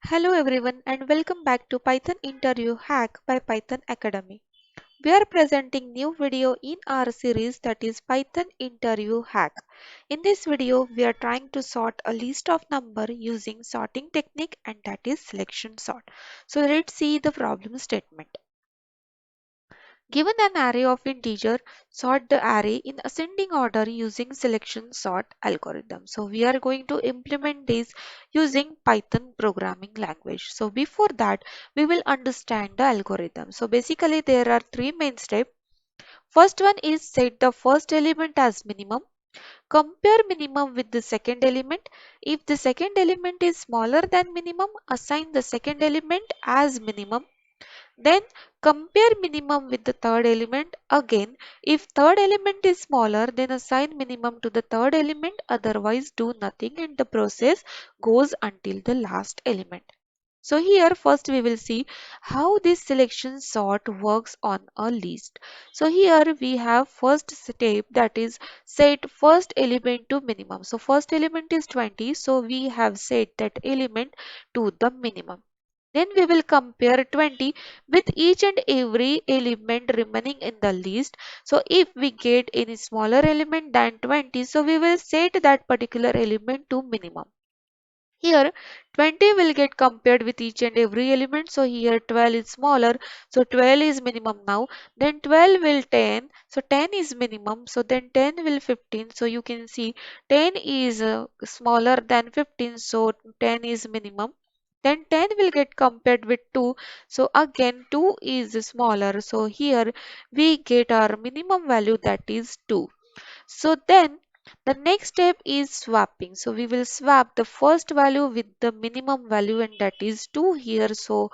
Hello everyone and welcome back to Python Interview Hack by Python Academy. We are presenting new video in our series that is Python Interview Hack. In this video we are trying to sort a list of number using sorting technique and that is selection sort. So let's see the problem statement. Given an array of integer, sort the array in ascending order using selection sort algorithm. So we are going to implement this using Python programming language. So before that, we will understand the algorithm. So basically there are three main steps. First one is set the first element as minimum. Compare minimum with the second element. If the second element is smaller than minimum, assign the second element as minimum. Then compare minimum with the third element. Again, if third element is smaller, then assign minimum to the third element. Otherwise, do nothing and the process goes until the last element. So here first we will see how this selection sort works on a list. So here we have first step that is set first element to minimum. So first element is 20. So we have set that element to the minimum. Then we will compare 20 with each and every element remaining in the list. So if we get any smaller element than 20, so we will set that particular element to minimum. Here 20 will get compared with each and every element. So here 12 is smaller. So 12 is minimum now. Then 12 will 10. So 10 is minimum. So then 10 will 15. So you can see 10 is smaller than 15. So 10 is minimum. Then 10 will get compared with 2. So again 2 is smaller. So here we get our minimum value that is 2. So then the next step is swapping. So we will swap the first value with the minimum value and that is 2 here. So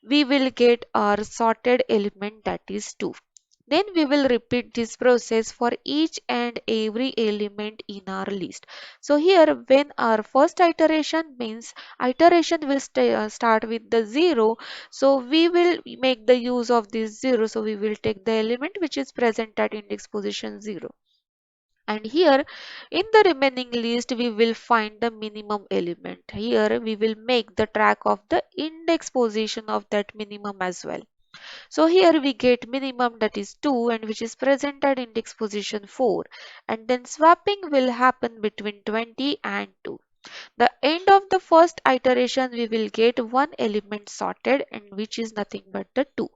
we will get our sorted element that is 2. Then we will repeat this process for each and every element in our list. So here when our first iteration means iteration will start with the 0. So we will make the use of this 0. So we will take the element which is present at index position 0. And here in the remaining list we will find the minimum element. Here we will make the track of the index position of that minimum as well. So here we get minimum that is 2 and which is present at index position 4, and then swapping will happen between 20 and 2. The end of the first iteration we will get one element sorted and which is nothing but the 2.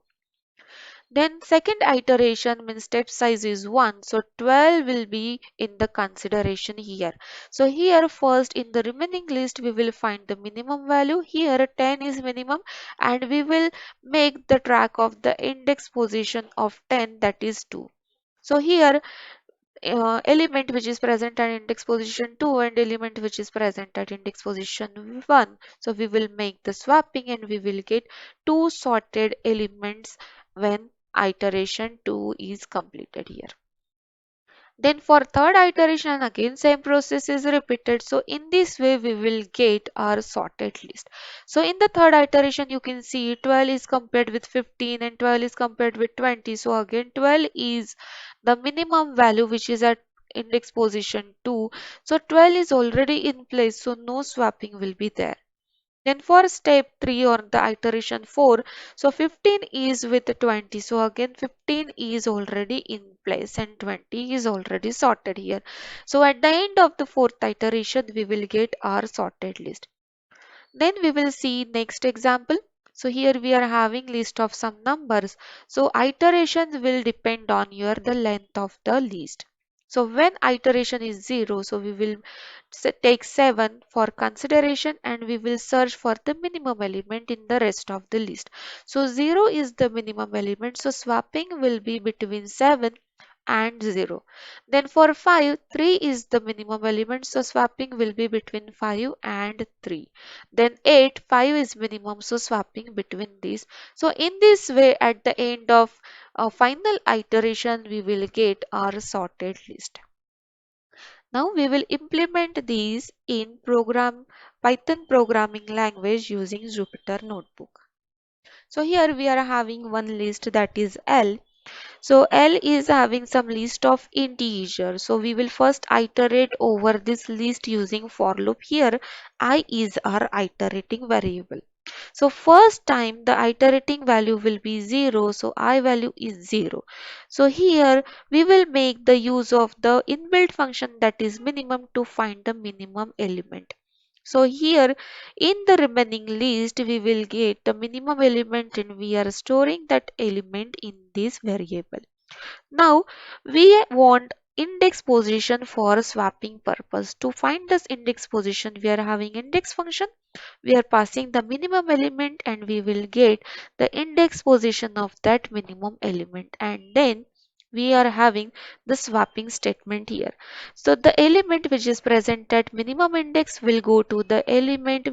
Then second iteration means step size is 1. So 12 will be in the consideration here. So here first in the remaining list we will find the minimum value. Here 10 is minimum and we will make the track of the index position of 10 that is 2. So here element which is present at index position 2 and element which is present at index position 1. So we will make the swapping and we will get two sorted elements when iteration 2 is completed here. Then for third iteration again same process is repeated. So in this way we will get our sorted list. So in the third iteration you can see 12 is compared with 15 and 12 is compared with 20. So again 12 is the minimum value which is at index position 2. So 12 is already in place, so no swapping will be there. Then for step 3 or the iteration 4, so 15 is with 20. So again 15 is already in place and 20 is already sorted here. So at the end of the fourth iteration, we will get our sorted list. Then we will see next example. So here we are having list of some numbers. So iterations will depend on your the length of the list. So when iteration is 0, so we will take 7 for consideration and we will search for the minimum element in the rest of the list. So 0 is the minimum element. So swapping will be between 7 and 0. Then for 5, 3 is the minimum element. So swapping will be between 5 and 3. Then 8, 5 is minimum. So swapping between these. So in this way at the end of a final iteration we will get our sorted list. Now we will implement these in Python programming language using Jupyter Notebook. So here we are having one list that is L. So L is having some list of integers. So we will first iterate over this list using for loop. Here I is our iterating variable. So first time the iterating value will be 0, so I value is 0. So here we will make the use of the inbuilt function, that is minimum, to find the minimum element. So here in the remaining list we will get the minimum element and we are storing that element in this variable. Now we want index position for swapping purpose. To find this index position we are having index function, we are passing the minimum element and we will get the index position of that minimum element, and then we are having the swapping statement here. So the element which is present at minimum index will go to the element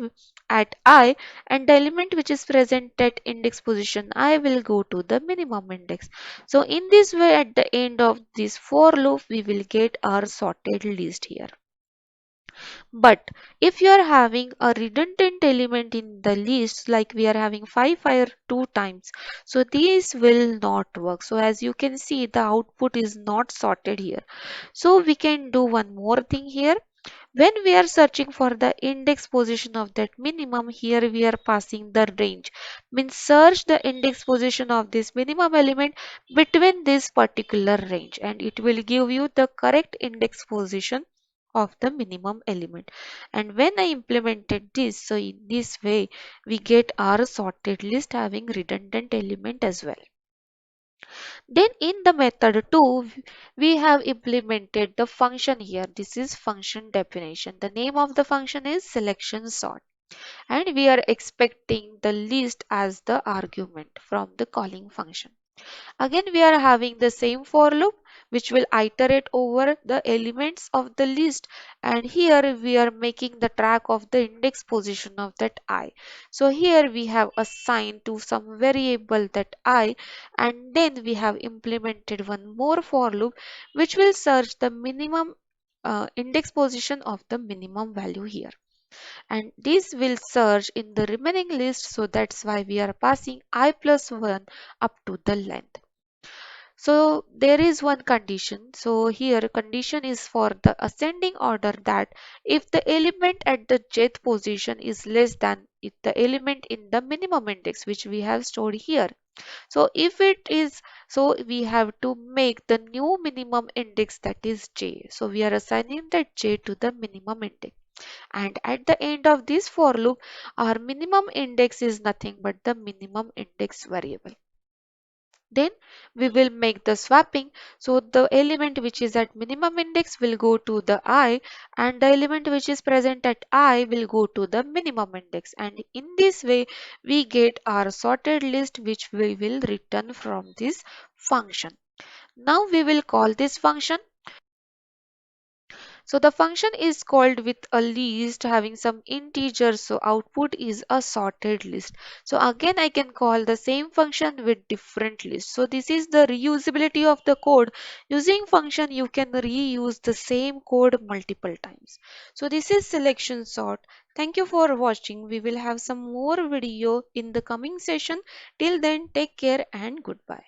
at I, and the element which is present at index position I will go to the minimum index. So in this way at the end of this for loop we will get our sorted list here. But if you are having a redundant element in the list, like we are having 5 fire two times, so these will not work. So as you can see, the output is not sorted here. So we can do one more thing here. When we are searching for the index position of that minimum, here we are passing the range. Means search the index position of this minimum element between this particular range, and it will give you the correct index position of the minimum element. And when I implemented this, so in this way we get our sorted list having redundant element as well. Then in the method 2, we have implemented the function here. This is function definition. The name of the function is selection sort, and we are expecting the list as the argument from the calling function. Again, we are having the same for loop which will iterate over the elements of the list, and here we are making the track of the index position of that I. So here we have assigned to some variable that I, and then we have implemented one more for loop which will search the minimum index position of the minimum value here, and this will search in the remaining list. So that's why we are passing I plus 1 up to the length. So there is one condition. So here condition is for the ascending order, that if the element at the jth position is less than the element in the minimum index which we have stored here. So if it is, so we have to make the new minimum index, that is j. So we are assigning that j to the minimum index. And at the end of this for loop, our minimum index is nothing but the minimum index variable. Then we will make the swapping. So the element which is at minimum index will go to the I, and the element which is present at I will go to the minimum index, and in this way we get our sorted list which we will return from this function. Now we will call this function. So the function is called with a list having some integers, so output is a sorted list. So again I can call the same function with different lists. So this is the reusability of the code. Using function you can reuse the same code multiple times. So this is selection sort. Thank you for watching. We will have some more video in the coming session. Till then, take care and goodbye.